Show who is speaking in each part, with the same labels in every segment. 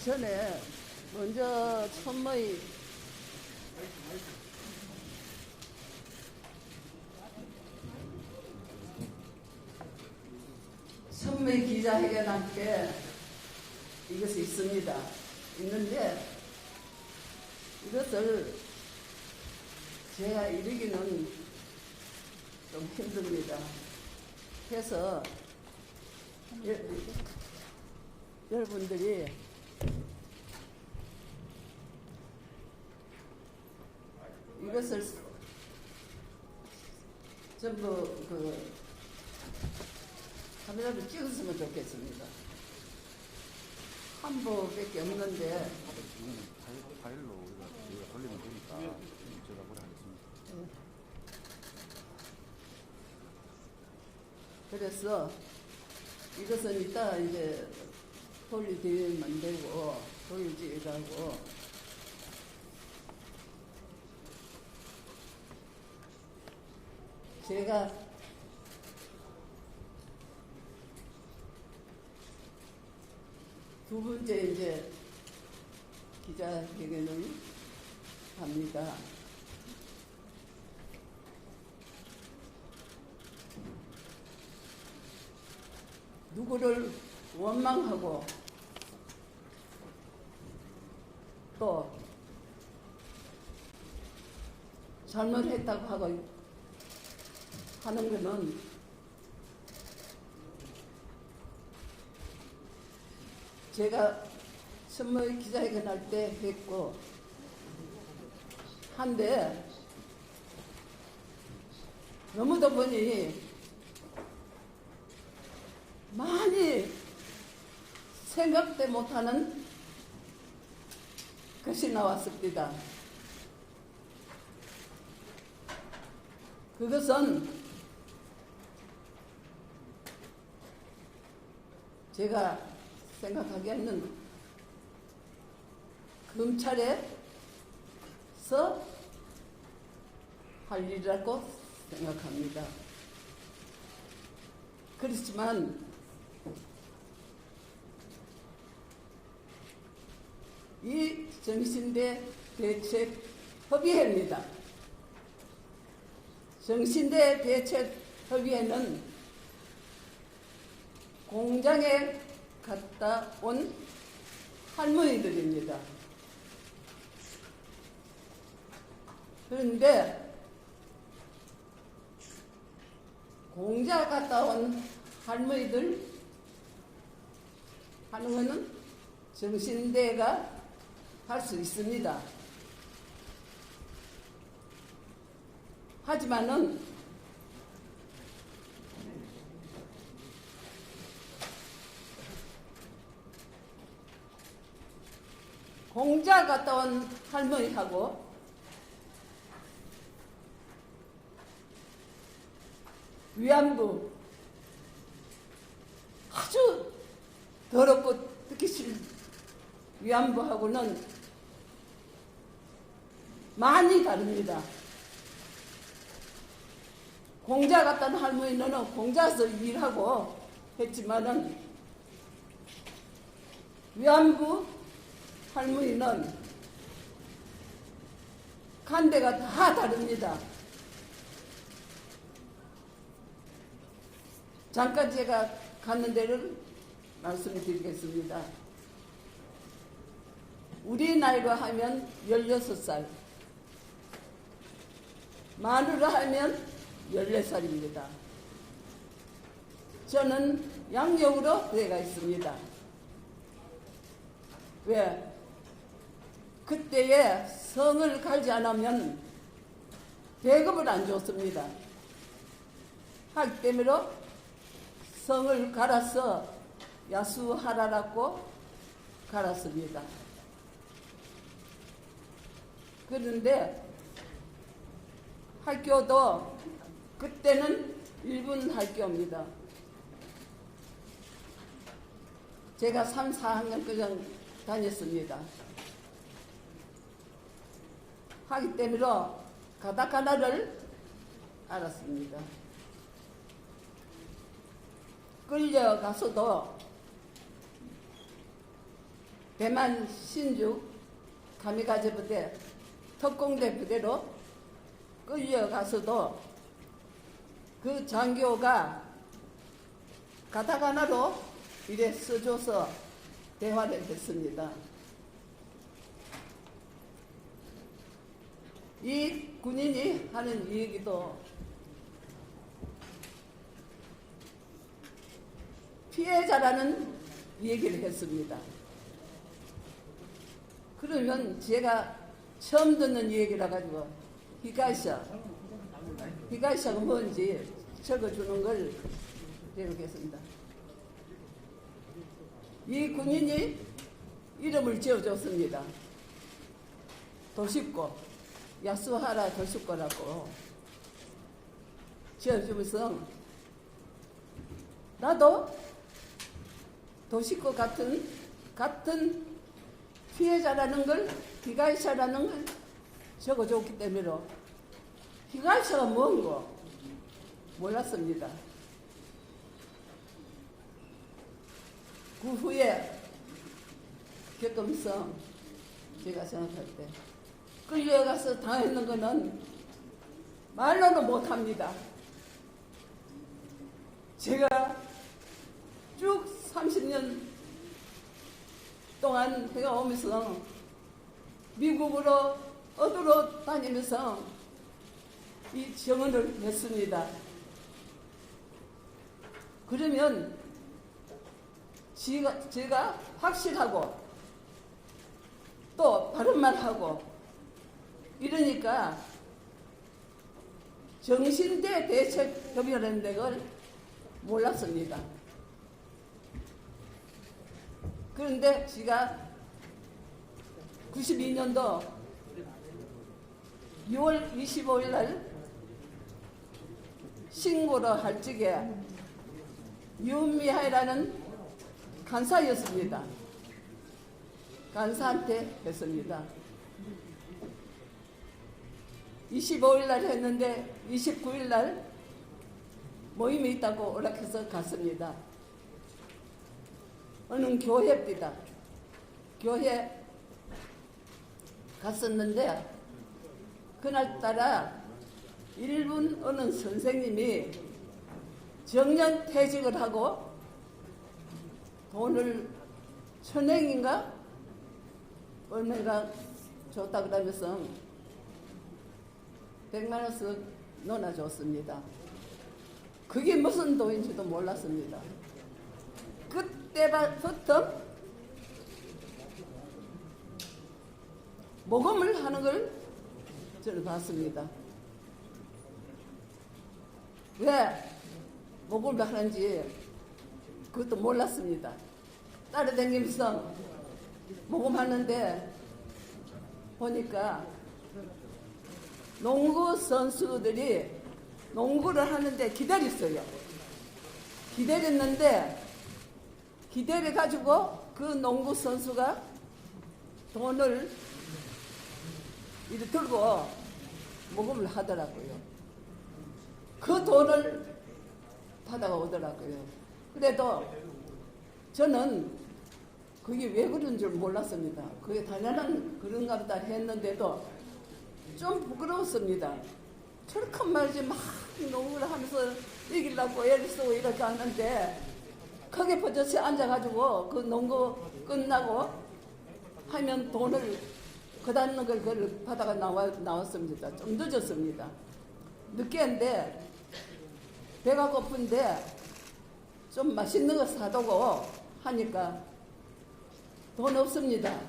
Speaker 1: 전에 먼저 천모의 기자회견할 때 이것이 있는데 이것을 제가 이루기는 좀 힘듭니다. 그래서 여러분들이 이것을 전부 카메라로 찍었으면 좋겠습니다. 한 부밖에 없는데
Speaker 2: 파일로 우리가 돌리면 되니까 제가 뭐라 하겠습니다.
Speaker 1: 그래서 이것은 이따 이제 돌리면 되고 돌리지라고 제가 두 번째 이제 기자회견을 합니다. 누구를 원망하고 또 잘못했다고 하고 하는 것은 제가 선물 기자회견 할 때 했고 한데 너무도 보니 많이 생각도 못하는 것이 나왔습니다. 그것은 제가 생각하기에는 검찰에서 할 일이라고 생각합니다. 그렇지만 이 정신대 대책협의회입니다. 정신대 대책협의회는 공장에 갔다 온 할머니들입니다. 그런데 공장 갔다 온 할머니들 하는 것은 정신대가 할 수 있습니다. 하지만은 공장 갔다 온 할머니하고 위안부 아주 더럽고 듣기 싫은 위안부하고는 많이 다릅니다. 공자 갔다 온 할머니는 공자에서 일하고 했지만은 위안부 할머니는 간 데가 다 다릅니다. 잠깐 제가 갔는 데를 말씀드리겠습니다. 우리 나이로 하면 16살, 만으로 하면 14살입니다. 저는 양력으로 들어가 있습니다. 왜? 그때에 성을 갈지 않으면 배급을 안 줬습니다. 하기 때문에 성을 갈아서 야수하라라고 갈았습니다. 그런데 학교도 그때는 1분 학교입니다. 제가 3, 4학년 그냥 다녔습니다. 하기 때문에 가다카나를 알았습니다. 끌려가서도 대만 신주 가미가제 부대, 특공대 부대로 끌려가서도 그 장교가 가타카나로 이래 써줘서 대화를 했습니다. 이 군인이 하는 얘기도 피해자라는 얘기를 했습니다. 그러면 제가 처음 듣는 얘기라 가지고 히가이샤가 뭔지 적어주는 걸 배우겠습니다. 이 군인이 이름을 지어줬습니다. 도시코, 야스하라 도시코라고 지어주면서 나도 도시코 같은 피해자라는 걸, 히가이샤라는 걸 적어줬기 때문에 히가이샤가 뭔고 몰랐습니다. 그 후에 겪으면서 제가 생각할 때 끌려가서 당했는 거는 말로는 못합니다. 제가 쭉 30년 동안 해오면서 미국으로 어디로 다니면서 이 정언을 했습니다. 그러면 제가 확실하고 또 바른말 하고 이러니까 정신대 대책협의회라는 걸 몰랐습니다. 그런데 제가 92년도 6월 25일 날 신고를 할 적에 윤미하이라는 간사였습니다. 간사한테 했습니다. 25일 날 했는데 29일 날 모임이 있다고 오락해서 갔습니다. 어느 교회입니다. 교회 갔었는데 그날따라 일본 어느 선생님이 정년 퇴직을 하고 돈을 1,000엔인가 얼마가 줬다 그러면서 100만 원씩 넣어줬습니다. 그게 무슨 돈인지도 몰랐습니다. 그때부터 모금을 하는 걸 저는 봤습니다. 왜 모금을 하는지 그것도 몰랐습니다. 따라다니면서 모금하는데 보니까 농구 선수들이 농구를 하는데 기다렸어요. 기다렸는데 기다려가지고 그 농구 선수가 돈을 이렇게 들고 모금을 하더라고요. 그 돈을 받아오더라고요. 그래도 저는 그게 왜 그런 줄 몰랐습니다. 그게 당연한 그런가 보다 했는데도 좀 부끄러웠습니다. 저렇게 말이지 막 농구를 하면서 이기려고 애를 쓰고 이렇게 하는데 거기 버젓이 앉아가지고 그 농구 끝나고 하면 돈을 그다는 걸 그걸 받아가 나왔습니다. 좀 늦었습니다. 늦게 했는데 배가 고픈데 좀 맛있는 거 사두고 하니까 돈 없습니다.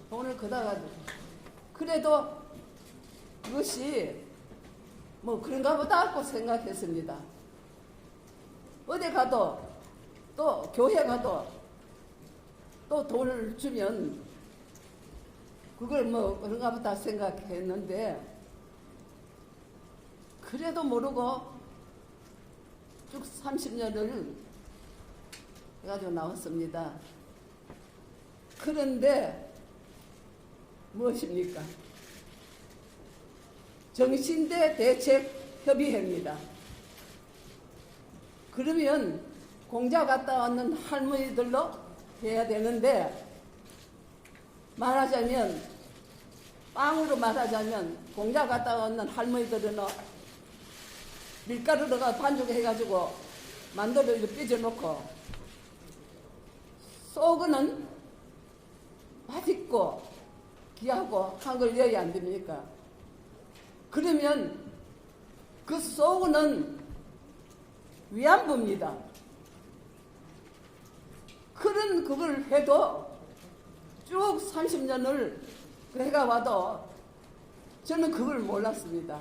Speaker 1: 돈을 그다가지고 그래도 그것이 뭐 그런가 보다 하고 생각했습니다. 어디 가도 또 교회 가도 또 돈을 주면 그걸 뭐 그런가 보다 생각했는데 그래도 모르고 쭉 30년을 해가지고 나왔습니다. 그런데 무엇입니까? 정신대 대책협의회입니다. 그러면 공자 갔다 왔는 할머니들로 해야 되는데, 말하자면, 빵으로 말하자면, 공장 갔다 오는 할머니들은 밀가루로가 반죽해가지고 만두를 이렇게 삐져놓고, 속은 맛있고 귀하고 한 걸 넣어야 안 됩니까? 그러면 그 속은 위안부입니다. 그런 그걸 해도 쭉 30년을 해가 와도 저는 그걸 몰랐습니다.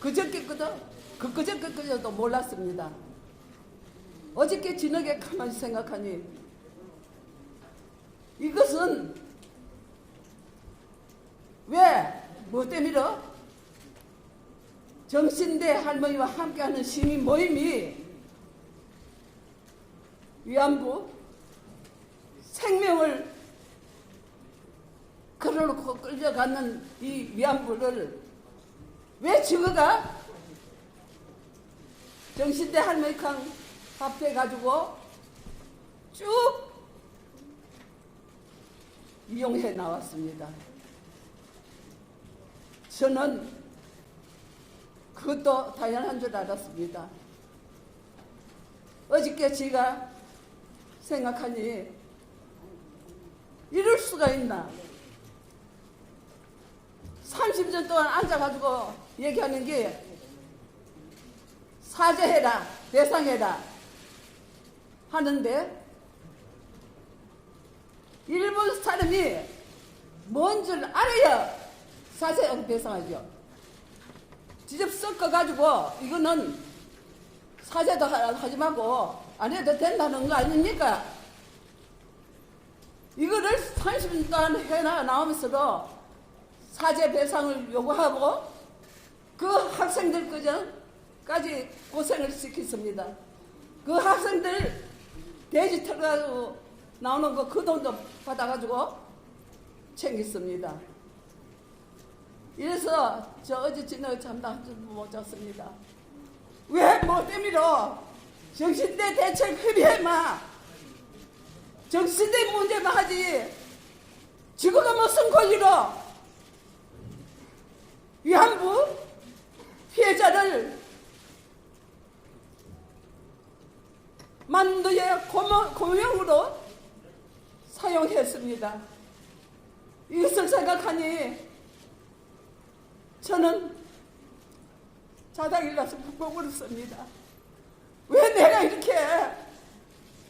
Speaker 1: 그저께도 몰랐습니다. 어저께 저녁에 가만히 생각하니 이것은 왜? 뭐 때문에? 정신대 할머니와 함께하는 시민 모임이 위안부 생명을 걸어놓고 끌려가는 이 위안부를 왜 저거가 정신대 할머니랑 합해가지고 쭉 이용해 나왔습니다. 저는 그것도 당연한 줄 알았습니다. 어저께 제가 생각하니 이럴 수가 있나? 30년 동안 앉아가지고 얘기하는 게 사죄해라, 배상해라 하는데 일본 사람이 뭔 줄 알아야 사죄하고 배상하죠. 직접 섞어가지고 이거는 사죄도 하지 말고 안 해도 된다는 거 아닙니까? 이거를 30년 동안 나오면서도 사죄 배상을 요구하고 그 학생들까지 고생을 시켰습니다. 그 학생들 돼지 털가지고 나오는 거 그 돈도 받아가지고 챙겼습니다. 이래서 저 어제 저녁에 잠도 한숨 못 잤습니다. 왜 뭐 때문에 정신대 대책 협의해마 정신대 문제만 하지 지구가 무슨 권리로 위안부 피해자를 만두의 고명으로 사용했습니다. 이것을 생각하니 저는 자다가 가서 푹 울었습니다. 왜 내가 이렇게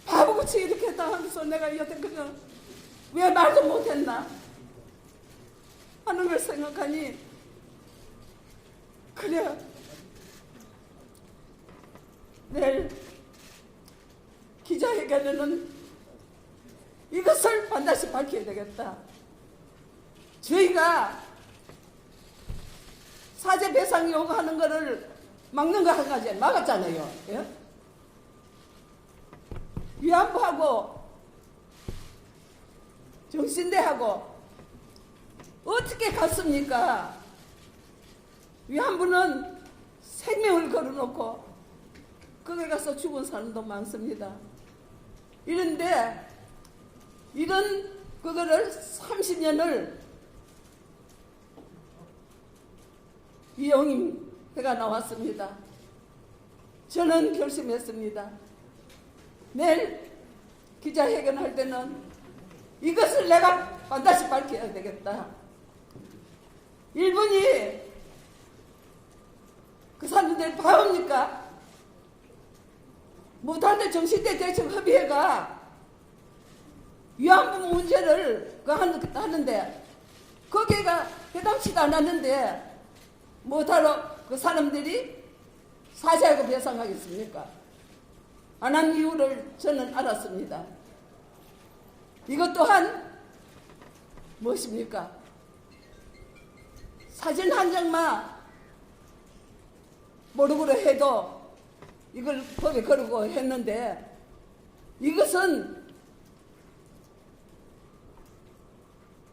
Speaker 1: 바보같이 이렇게 당하면서 내가 여태까지 왜 말도 못했나 하는 걸 생각하니 그래 내일 기자회견에는 이것을 반드시 밝혀야 되겠다. 저희가 사죄 배상 요구하는 거를 막는 거 한 가지 막았잖아요. 예? 위안부하고 정신대하고 어떻게 갔습니까? 위안부는 생명을 걸어놓고 거기 가서 죽은 사람도 많습니다. 이런데 이런 그거를 30년을 이용해가 나왔습니다. 저는 결심했습니다. 내일 기자회견할 때는 이것을 내가 반드시 밝혀야 되겠다. 일본이 그 사람들 바보입니까? 무단대 정신대 대책 협의회가 위안부 문제를 하는데 거기가 대담치도 않았는데 뭐하러 그 사람들이 사죄하고 배상하겠습니까? 안 한 이유를 저는 알았습니다. 이것 또한 무엇입니까? 사진 한 장만 모르고 해도 이걸 법에 걸고 했는데 이것은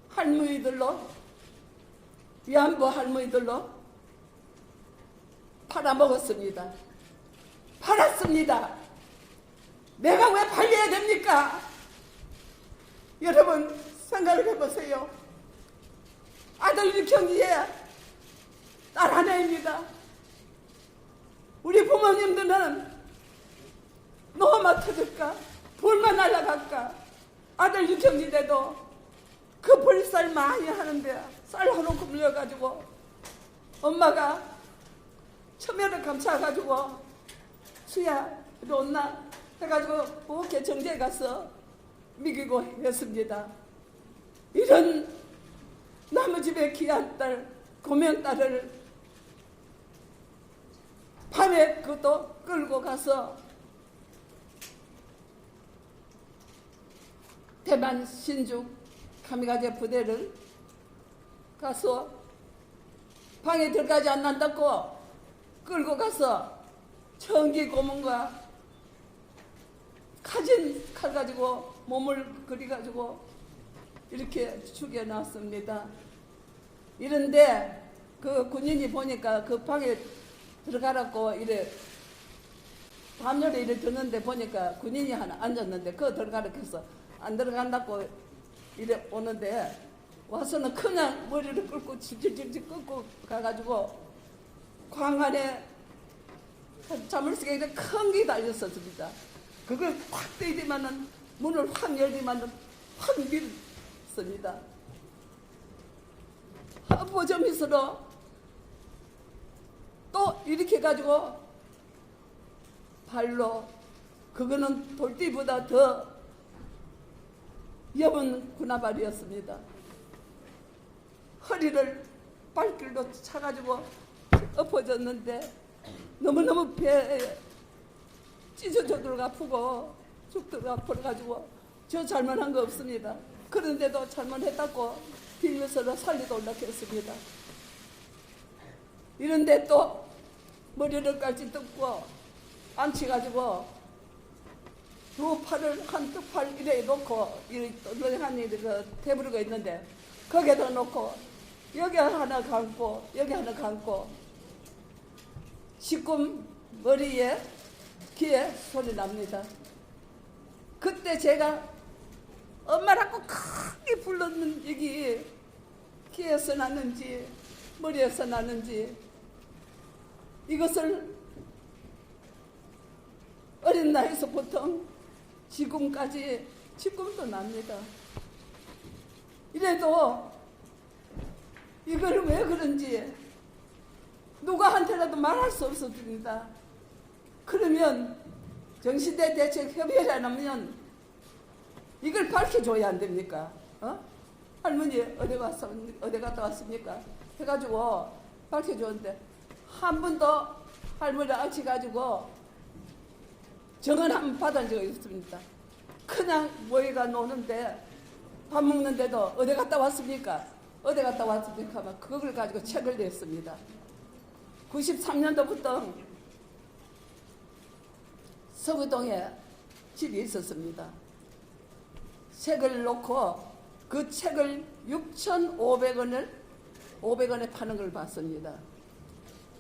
Speaker 1: 할머니들로 위안부 할머니들로 팔아먹었습니다. 팔았습니다. 내가 왜 팔려야 됩니까? 여러분 생각을 해보세요. 아들 육형제에 딸 하나입니다. 우리 부모님들은 노마 터질까? 불만 날라갈까? 아들 육형제인데도 그 불살 많이 하는데 쌀 하나 굴려가지고 엄마가 처면을 감싸가지고 수야 이리 온나 해가지고 부엌에 정제에 가서 먹이고 했습니다. 이런 나무집에 귀한 딸 고명딸을 밤에 그것도 끌고 가서 대만 신주 카미가제 부대를 가서 방에 들어가지 않는다고 끌고 가서 전기 고문과 가진 칼 가지고 몸을 그려가지고 이렇게 죽여놨습니다. 이런데 그 군인이 보니까 그 방에 들어가라고 이래 밤열에 이래 듣는데 보니까 군인이 하나 앉았는데 그거 들어가라고 해서 안 들어간다고 이래 오는데 와서는 그냥 머리를 끌고 질질질 끌고 가가지고 광안에 자물쇠가 큰 게 달렸었습니다. 그걸 확 때리면은 문을 확 열리면은 확 밀었습니다. 보점이스러 또 이렇게 가지고 발로 그거는 돌띠보다 더 엷은 군화발이었습니다. 허리를 발길로 차가지고 엎어졌는데 너무너무 배에 찢어져도 아프고 죽도록 아파가지고 저 잘못한 거 없습니다. 그런데도 잘못했다고 빌면서 살리도 올라갔습니다. 이런데 또 머리를 깔지 뜯고 앉혀가지고 두 팔을 한두 팔 이래 놓고 널널하니 그 테이블가 있는데 거기에다 놓고 여기 하나 감고 여기 하나 감고 지금 머리에 귀에 소리 납니다. 그때 제가 엄마라고 크게 불렀는 얘기 귀에서 나는지 머리에서 나는지 이것을 어린 나이에서 보통 지금까지 지금도 납니다. 이래도 이걸 왜 그런지 누구한테라도 말할 수 없었습니다. 그러면 정신대 대책 협의회를 하면 이걸 밝혀줘야 안 됩니까? 할머니 어디 갔다 왔습니까? 해가지고 밝혀줬는데 한 번도 할머니를 앉혀가지고 정은 한 번 받은 적이 있습니다. 그냥 모이가 노는데 밥 먹는데도 어디 갔다 왔습니까? 어디 갔다 왔습니까? 막 그걸 가지고 책을 냈습니다. 93년도부터 서구동에 집이 있었습니다. 책을 놓고 그 책을 6,500원에 파는 걸 봤습니다.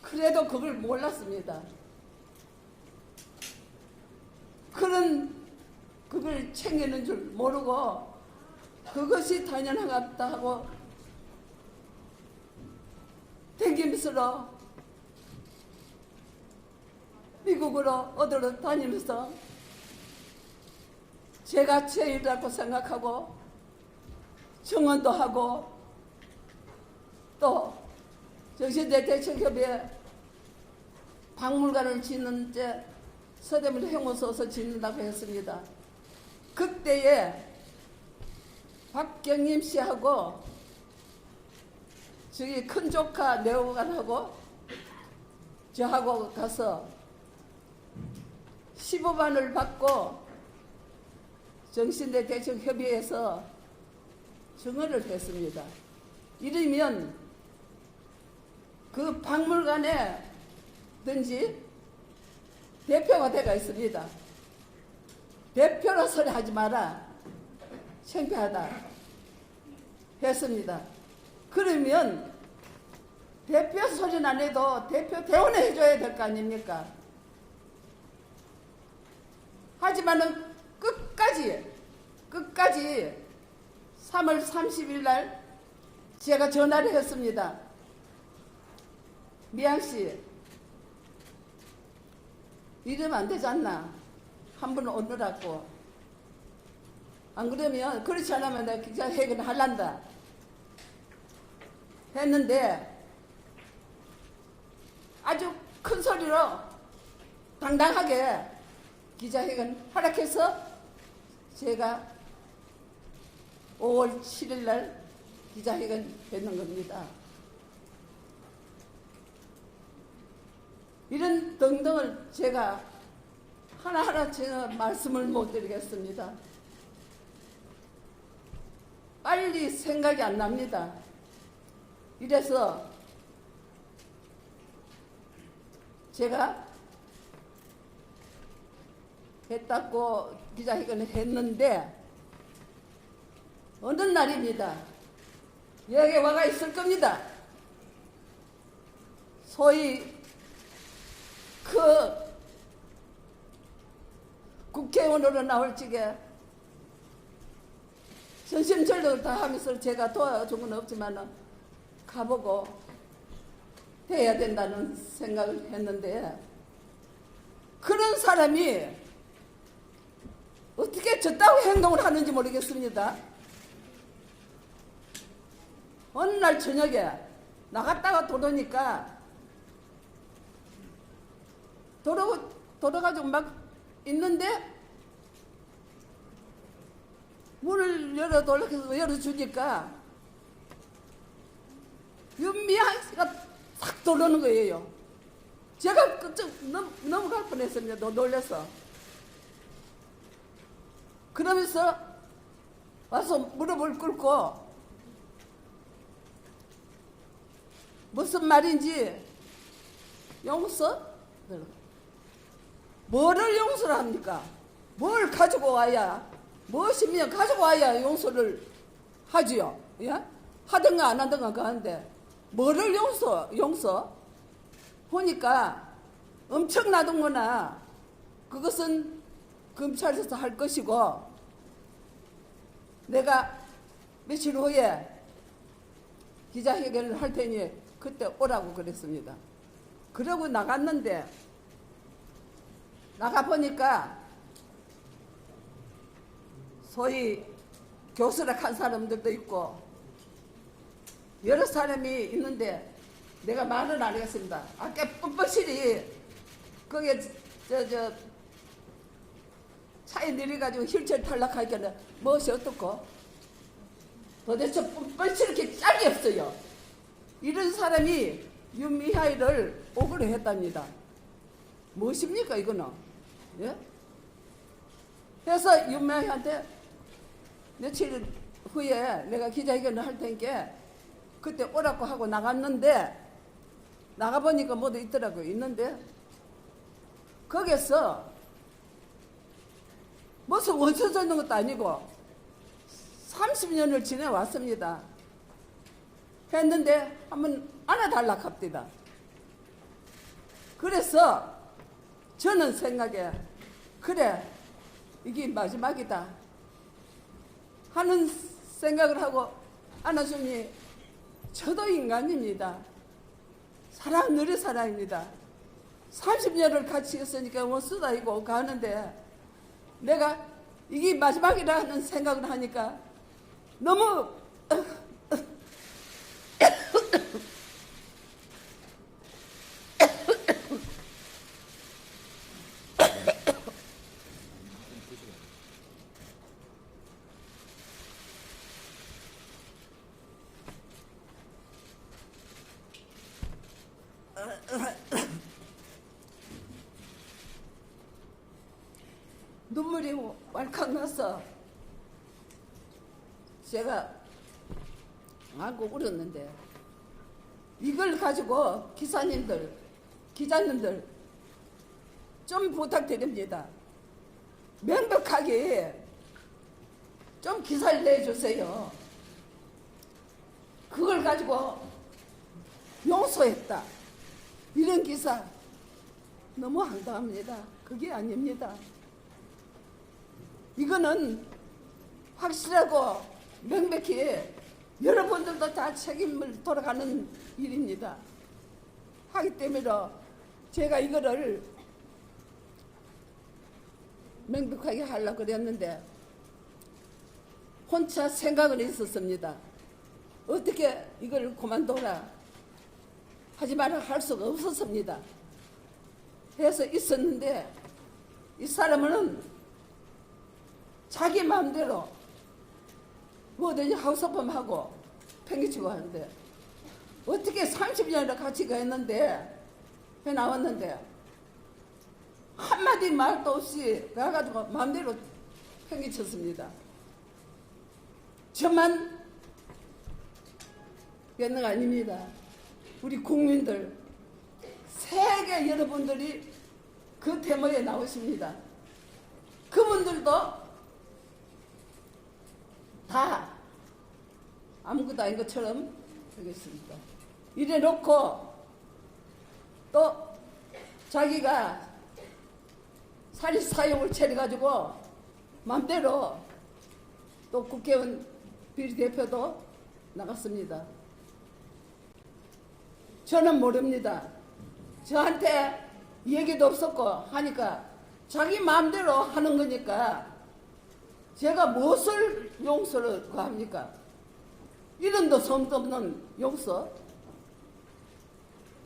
Speaker 1: 그래도 그걸 몰랐습니다. 그걸 챙기는 줄 모르고 그것이 당연하다 하고 댕기면서 미국으로 어디로 다니면서 제가 제일이라고 생각하고 청원도 하고 또 정신대 대책협의회 박물관을 짓는 데 서대문 행호소서 짓는다고 했습니다. 그때에 박경림 씨하고 저기 큰 조카 내후관하고 저하고 가서 15만을 받고 정신대 대책협의회에서 증언을 했습니다. 이러면 그 박물관에 든지 대표가 돼가 있습니다. 대표로 소리 하지 마라. 창피하다. 했습니다. 그러면 대표 소리는 안 해도 대표 대원을 해줘야 될 거 아닙니까? 하지만은 끝까지 3월 30일 날 제가 전화를 했습니다. 미양씨, 이러면 안 되지 않나? 한 번 오느라고. 안 그러면, 그렇지 않으면 내가 기자회견을 할란다. 했는데, 아주 큰 소리로 당당하게 기자회견 허락해서 제가 5월 7일 날 기자회견 했는 겁니다. 이런 등등을 제가 하나하나 제가 말씀을 못 드리겠습니다. 빨리 생각이 안 납니다. 이래서 제가 했다고 기자회견을 했는데 어느 날입니다. 여기 와가 있을 겁니다. 소위 그 국회의원으로 나올 적에 전심전력을 다 하면서 제가 도와준 건 없지만 가보고 해야 된다는 생각을 했는데 그런 사람이 어떻게 저따위 행동을 하는지 모르겠습니다. 어느 날 저녁에 나갔다가 돌아오니까 돌아가지고 막 있는데 문을 열어주니까 윤미향 씨가 탁 돌아오는 거예요. 제가 넘어갈 뻔했습니다. 놀라서. 그러면서 와서 무릎을 꿇고 무슨 말인지 용서? 뭐를 용서를 합니까? 뭘 가지고 와야, 무엇이면 가지고 와야 용서를 하지요. 예? 하든가 안 하든가 그하는데 뭐를 용서? 보니까 엄청나던거나 그것은 검찰에서 할 것이고 내가 며칠 후에 기자회견을 할 테니 그때 오라고 그랬습니다. 그러고 나갔는데 나가보니까 소위 교수락한 사람들도 있고 여러 사람이 있는데 내가 말을 안 하겠습니다. 아까 뻔뻔실이 거기에 차에 내려가지고 휠체어 탈락하니까 무엇이 어떻고 도대체 뻔뻔실 이렇게 짝이 없어요. 이런 사람이 윤미향을 억울해했답니다. 무엇입니까 이거는? 예? 그래서 윤미향한테 며칠 후에 내가 기자회견을 할 테니까 그때 오라고 하고 나갔는데 나가보니까 모두 있더라고요. 있는데 거기서 무슨 원쳐져 있는 것도 아니고 30년을 지내왔습니다. 했는데 한번 안아달라 합디다. 그래서 저는 생각에 그래 이게 마지막이다 하는 생각을 하고 안아주니 저도 인간입니다. 사람 느리 사람입니다. 30년을 같이 있으니까 원수다 이고 가는데 내가 이게 마지막이라는 생각을 하니까 너무 눈물이 왈칵 나서 제가 안고 울었는데 이걸 가지고 기사님들, 기자님들 좀 부탁드립니다. 명백하게 좀 기사를 내주세요. 그걸 가지고 용서했다. 이런 기사 너무 황당합니다. 그게 아닙니다. 이거는 확실하고 명백히 여러분들도 다 책임을 돌아가는 일입니다. 하기 때문에 제가 이거를 명백하게 하려고 그랬는데 혼자 생각은 있었습니다. 어떻게 이걸 그만둬라 하지 마라 할 수가 없었습니다. 해서 있었는데 이 사람은 자기 마음대로 뭐든지 하고 싶으면 하고 팽개치고 하는데 어떻게 30년이나 같이 가있는데 해 나왔는데 한마디 말도 없이 가가지고 마음대로 팽개쳤습니다. 저만 있는 거 아닙니다. 우리 국민들 세계 여러분들이 그 데모에 나오십니다. 그분들도 다 아무것도 아닌 것처럼 하겠습니다. 이래 놓고 또 자기가 사립사욕을 차려가지고 맘대로 또 국회의원 비례대표도 나갔습니다. 저는 모릅니다. 저한테 얘기도 없었고 하니까 자기 마음대로 하는 거니까 제가 무엇을 용서를 구합니까? 이름도 성도 없는 용서?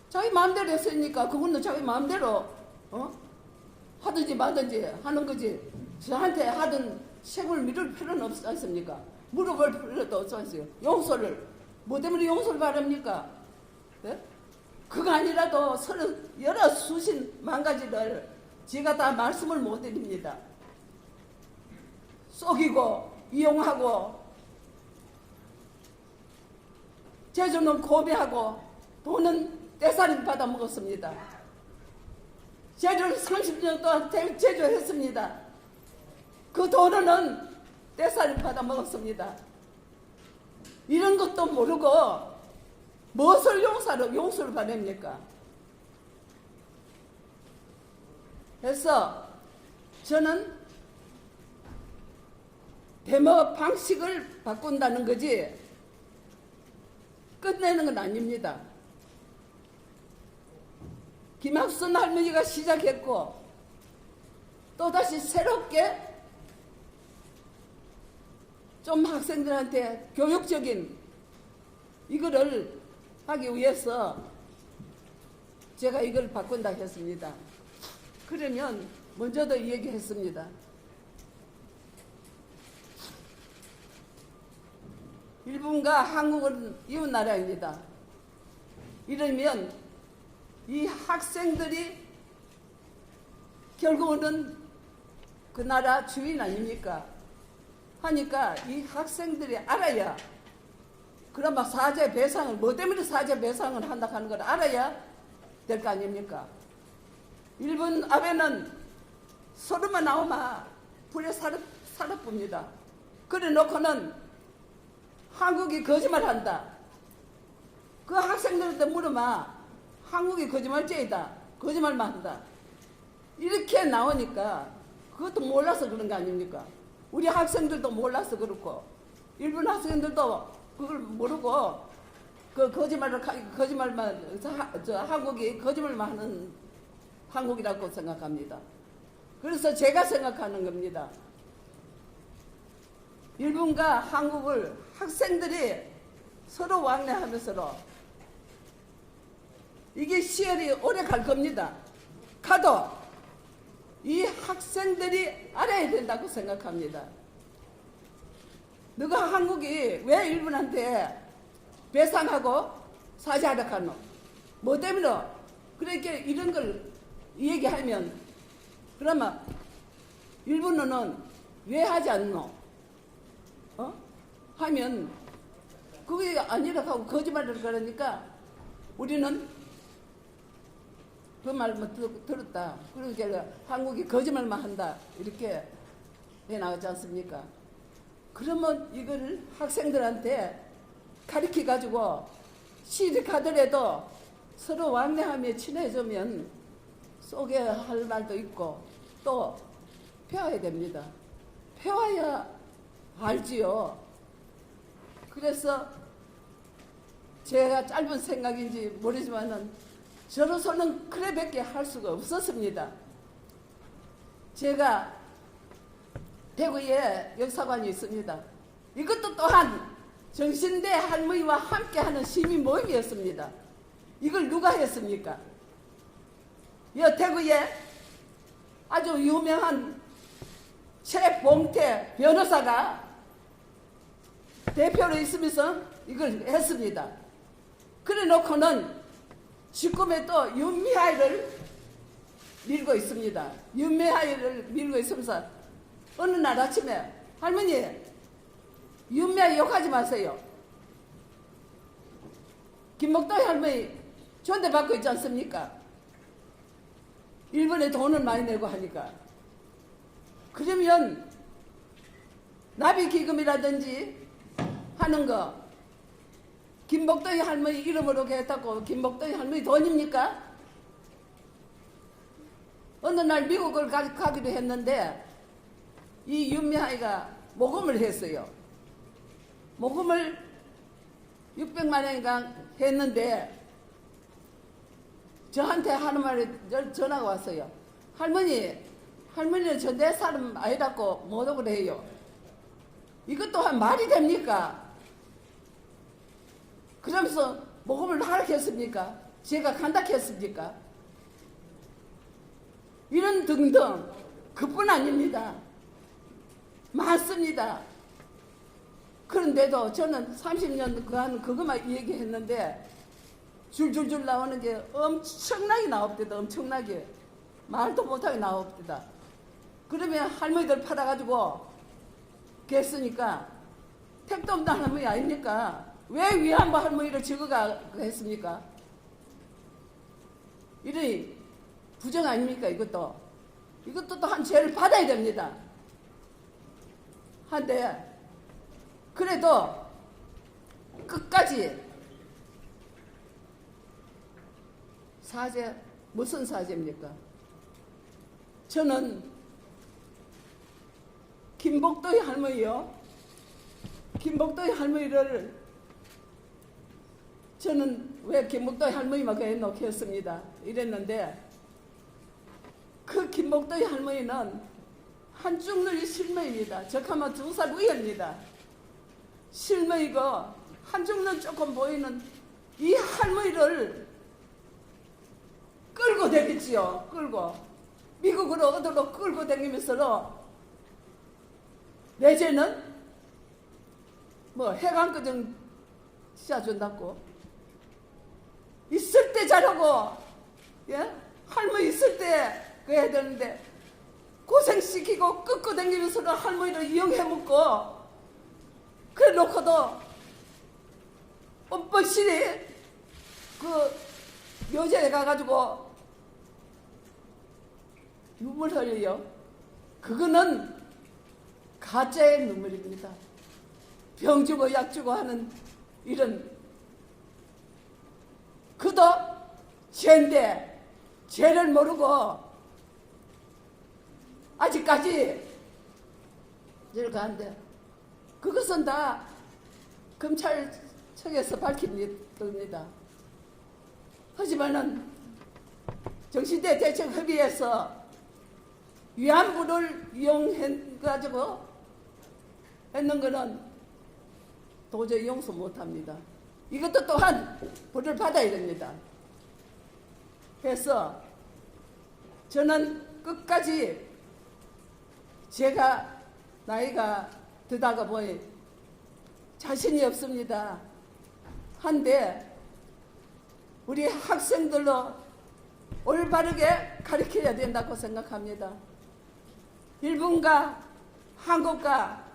Speaker 1: 자기 마음대로 했으니까 그거는 자기 마음대로 하든지 마든지 하는 거지. 저한테 하든 책을 미룰 필요는 없지 않습니까? 물어볼 필요도 없지 않습니까? 용서를 뭐 때문에 용서를 바랍니까? 네? 그거 아니라도 서로 여러 수십 만 가지를 제가 다 말씀을 못 드립니다. 속이고 이용하고 제주는 고배하고 돈은 떼살이 받아 먹었습니다. 제주를 30년 동안 제주했습니다. 그 돈은 떼살이 받아 먹었습니다. 이런 것도 모르고 무엇을 용서를 바랍니까? 그래서 저는 데모 방식을 바꾼다는 거지 끝내는 건 아닙니다. 김학순 할머니가 시작했고 또다시 새롭게 좀 학생들한테 교육적인 이거를 하기 위해서 제가 이걸 바꾼다 했습니다. 그러면 먼저도 얘기했습니다. 일본과 한국은 이웃 나라입니다. 이러면 이 학생들이 결국은 그 나라 주인 아닙니까? 하니까 이 학생들이 알아야 그나마 사죄 배상을 뭐 때문에 사죄 배상을 한다 하는 걸 알아야 될 거 아닙니까? 일본 아베는 서로만 나오면 불에 살아봅니다. 그래 놓고는 한국이 거짓말한다. 그 학생들한테 물으면 한국이 거짓말쟁이다. 거짓말만 한다. 이렇게 나오니까 그것도 몰라서 그런 거 아닙니까? 우리 학생들도 몰라서 그렇고 일본 학생들도 그걸 모르고 그 거짓말만 한국이 거짓말만 하는 한국이라고 생각합니다. 그래서 제가 생각하는 겁니다. 일본과 한국을 학생들이 서로 왕래하면서 이게 시열이 오래 갈 겁니다. 가도 이 학생들이 알아야 된다고 생각합니다. 너가 한국이 왜 일본한테 배상하고 사죄하라 하노? 뭐 때문에? 그러니까 이런 걸 얘기하면 그러면 일본어는 왜 하지 않노? 하면 그게 아니라 하고 거짓말을 그러니까 우리는 그 말만 들었다. 그러니까 한국이 거짓말만 한다. 이렇게 해 나가지 않습니까? 그러면 이거를 학생들한테 가르쳐 가지고 시집 가더라도 서로 왕래하며 친해지면 소개할 말도 있고 또 배워야 됩니다. 해와야 알지요. 그래서 제가 짧은 생각인지 모르지만은 저로서는 그래밖에 할 수가 없었습니다. 제가 대구에 역사관이 있습니다. 이것도 또한 정신대 할머니와 함께하는 시민 모임이었습니다. 이걸 누가 했습니까? 이 대구에 아주 유명한 최봉태 변호사가 대표로 있으면서 이걸 했습니다. 그래 놓고는 지금에 또 윤미하이를 밀고 있습니다. 윤미하이를 밀고 있으면서 어느 날 아침에 할머니 윤미하이 욕하지 마세요. 김목도희 할머니 존대받고 있지 않습니까? 일본에 돈을 많이 내고 하니까. 그러면 나비기금이라든지 하는 거 김목도희 할머니 이름으로 했다고 김목도희 할머니 돈입니까? 어느 날 미국을 가기로 했는데 이 윤미하이가 모금을 했어요. 모금을 600만 원인가 했는데 저한테 하는 말이 전화가 왔어요. 할머니는 저 내 사람 아니라고 모독을 해요. 이것 또한 말이 됩니까? 그러면서 모금을 하락했습니까? 제가 간다했습니까? 이런 등등 그뿐 아닙니다. 많습니다. 그런데도 저는 30년 그간 그것만 얘기했는데 줄줄줄 나오는 게 엄청나게 나옵니다. 엄청나게. 말도 못하게 나옵니다. 그러면 할머니들 팔아가지고 했으니까 택도 없는 할머니 아닙니까? 왜 위안부 할머니를 적어가 했습니까? 이러니 부정 아닙니까? 이것도 또 한 죄를 받아야 됩니다. 한데 그래도 끝까지 사죄, 무슨 사죄입니까? 저는 김복도의 할머니요. 김복도의 할머니를 저는 왜 김복도의 할머니만 그래놓고 했습니다. 이랬는데 그 김복도의 할머니는 한중늘 실머입니다. 적하면 2살 위입니다. 실머이고 한중는 조금 보이는 이 할머니를 끌고 다녔지요. 끌고 미국으로 어디로 끌고 다니면서 내재는 뭐 해관거정 씌워준다고 있을 때 잘하고 예? 할머니 있을 때 그래야 되는데 고생시키고 끌고 다니면서 할머니를 이용해 먹고 그래 놓고도 뻔뻔실이 그 묘지에 가가지고 눈물 흘려요. 그거는 가짜의 눈물입니다. 병 주고 약 주고 하는 이런 그도 죄인데 죄를 모르고 아직까지 이렇게 하는데 그것은 다 검찰청에서 밝힙니다. 하지만은 정신대 대책 협의회에서 위안부를 이용해가지고 했는 거는 도저히 용서 못합니다. 이것도 또한 벌을 받아야 됩니다. 그래서 저는 끝까지 제가 나이가 드다가 보니 자신이 없습니다. 한데 우리 학생들로 올바르게 가르쳐야 된다고 생각합니다. 일본과 한국과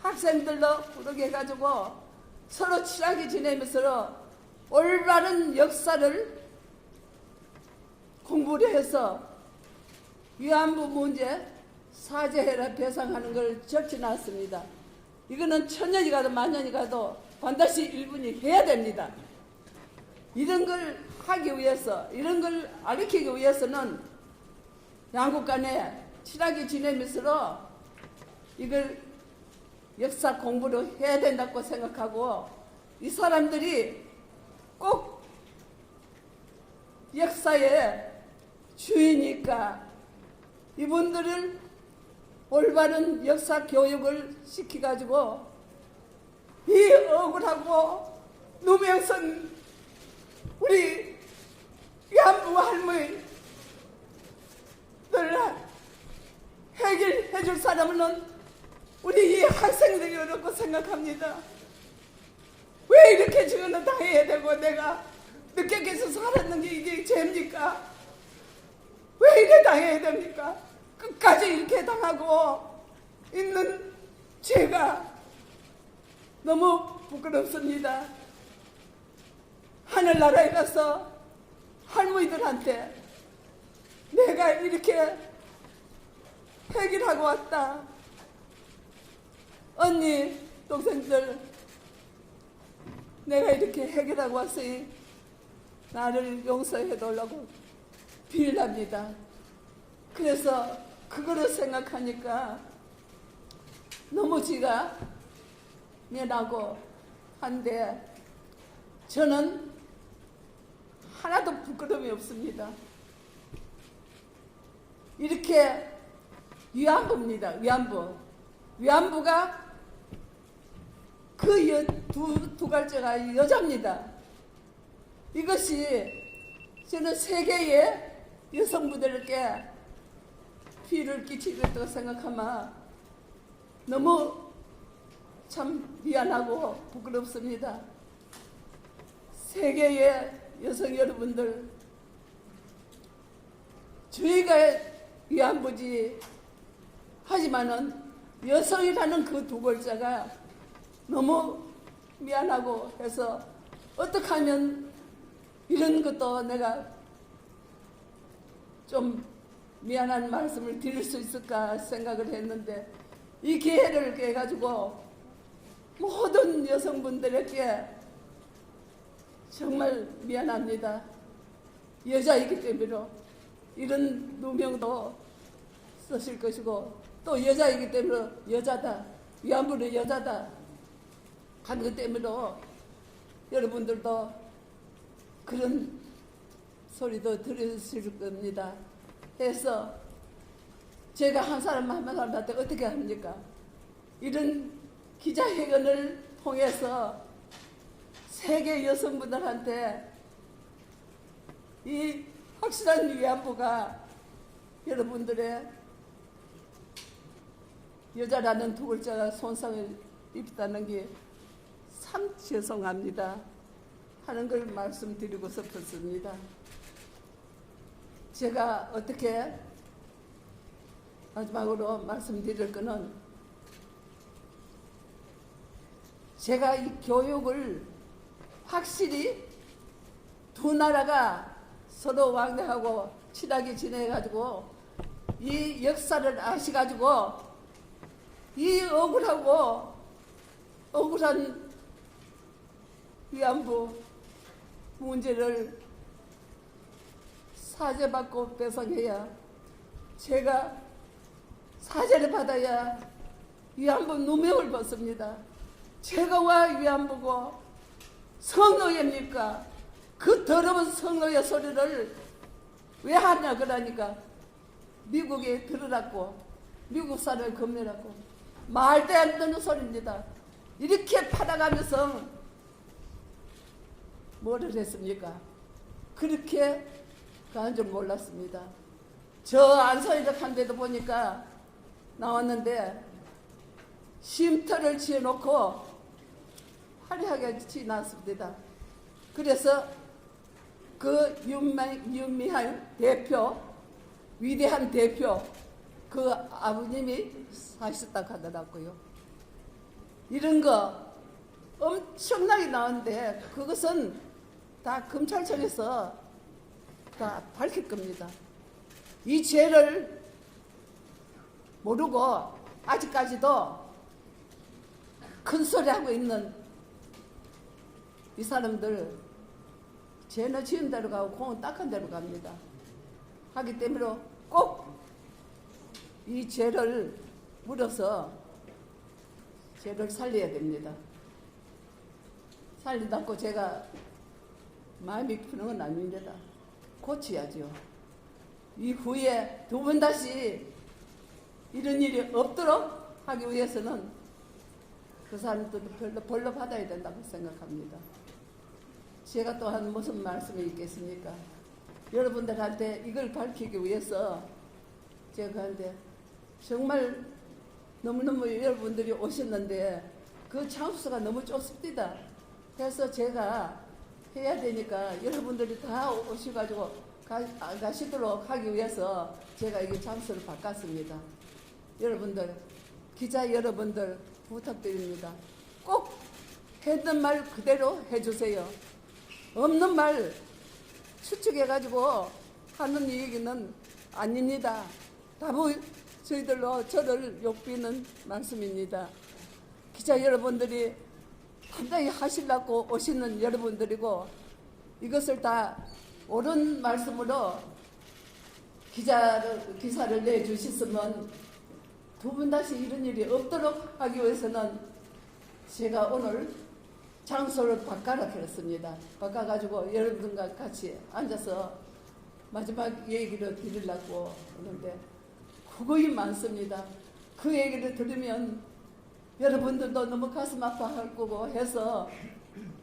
Speaker 1: 학생들로 부르게 해가지고 서로 친하게 지내면서 올바른 역사를 공부를 해서 위안부 문제 사죄해라 배상하는 걸 적어놨습니다. 이거는 천년이 가도 만년이 가도 반드시 일본이 해야 됩니다. 이런 걸 하기 위해서 이런 걸 가르치기 위해서는 양국 간에 친하게 지내면서 이걸 역사 공부를 해야 된다고 생각하고, 이 사람들이 꼭 역사의 주인이니까 이분들을 올바른 역사 교육을 시켜가지고 이 억울하고 누명선 우리 위안부 할머니를 해결해 줄 사람은 우리 이 학생들이라고 생각합니다. 왜 이렇게 지금은 당해야 되고 내가 늦게 계속 살았는 게 이게 죄입니까? 왜 이래 당해야 됩니까? 끝까지 이렇게 당하고 있는 제가 너무 부끄럽습니다. 하늘나라에 가서 할머니들한테 내가 이렇게 해결하고 왔다. 언니, 동생들, 내가 이렇게 해결하고 왔으니 나를 용서해 달라고 빌랍니다. 그래서 그거를 생각하니까 너무 지가 미안하고 한데 저는 하나도 부끄러움이 없습니다. 이렇게 위안부입니다. 위안부가 그 두 갈자가 여자입니다. 이것이 저는 세계의 여성분들께 피해를 끼치겠다고 생각하면 너무 참 미안하고 부끄럽습니다. 세계의 여성 여러분들, 저희가 위안부지 하지만은 여성이라는 그 두 글자가 너무 미안하고 해서 어떻게 하면 이런 것도 내가 좀 미안한 말씀을 드릴 수 있을까 생각을 했는데 이 기회를 해가지고 모든 여성분들에게 정말 미안합니다. 여자이기 때문에 이런 누명도 쓰실 것이고 또 여자이기 때문에 여자다, 위안부는 여자다 하는 것 때문에 여러분들도 그런 소리도 들으실 겁니다. 해서 제가 한 사람한테 어떻게 합니까? 이런 기자회견을 통해서 세계 여성분들한테 이 확실한 위안부가 여러분들의 여자라는 두 글자가 손상을 입었다는 게 참 죄송합니다 하는 걸 말씀드리고 싶었습니다. 제가 어떻게 마지막으로 말씀드릴 거는 제가 이 교육을 확실히 두 나라가 서로 왕래하고 친하게 지내가지고 이 역사를 아시가지고 이 억울한 위안부 문제를 사죄받고 배상해야 제가 사죄를 받아야 위안부 누명을 벗습니다. 제가 와 위안부고 성노예입니까? 그 더러운 성노예 소리를 왜 하냐 그러니까 미국에 들으라고 미국 사를 겁내라고 말도 안 되는 소리입니다. 이렇게 팔아가면서 뭐를 했습니까? 그렇게 간 줄 몰랐습니다. 저 안서이덕 한 데도 보니까 나왔는데 쉼터를 지어놓고 화려하게 지났습니다. 그래서 그 윤미한 대표, 위대한 대표, 그 아버님이 사셨다고 하더라고요. 이런 거 엄청나게 나왔는데 그것은 다 검찰청에서 다 밝힐 겁니다. 이 죄를 모르고 아직까지도 큰 소리 하고 있는 이 사람들 죄는 지은 대로 가고 공은 닦은 대로 갑니다. 하기 때문에 꼭 이 죄를 물어서 쟤를 살려야 됩니다. 살린다고 제가 마음이 푸는 건 아닙니다. 고쳐야죠. 이후에 두 번 다시 이런 일이 없도록 하기 위해서는 그 사람들도 벌로 받아야 된다고 생각합니다. 제가 또한 무슨 말씀이 있겠습니까? 여러분들한테 이걸 밝히기 위해서 제가 한데 정말 너무너무 여러분들이 오셨는데 그 장소가 너무 좁습니다. 그래서 제가 해야 되니까 여러분들이 다 오셔가지고 가시도록 하기 위해서 제가 이 장소를 바꿨습니다. 여러분들, 기자 여러분들 부탁드립니다. 꼭 했던 말 그대로 해주세요. 없는 말 추측해가지고 하는 얘기는 아닙니다. 다부 저희들로 저를 욕비는 말씀입니다. 기자 여러분들이 단단히 하시려고 오시는 여러분들이고 이것을 다 옳은 말씀으로 기사를 내주셨으면 두 번 다시 이런 일이 없도록 하기 위해서는 제가 오늘 장소를 바꿔라 그랬습니다. 바꿔가지고 여러분과 같이 앉아서 마지막 얘기를 드리려고 하는데 그거이 많습니다. 그 얘기를 들으면 여러분들도 너무 가슴 아파할 거고 해서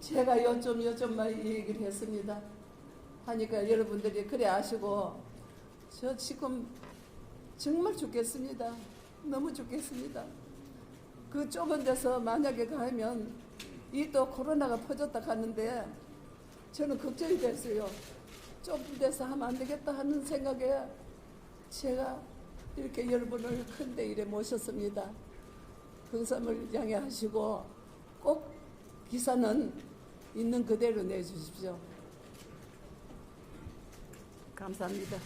Speaker 1: 제가 요점만 얘기를 했습니다. 하니까 여러분들이 그래 아시고 저 지금 정말 죽겠습니다. 너무 죽겠습니다. 그 좁은 데서 만약에 가면 이 또 코로나가 퍼졌다 가는데 저는 걱정이 됐어요. 좁은 데서 하면 안 되겠다 하는 생각에 제가 이렇게 여러분을 큰데 이래 모셨습니다. 긍삼을 양해하시고 꼭 기사는 있는 그대로 내주십시오. 감사합니다.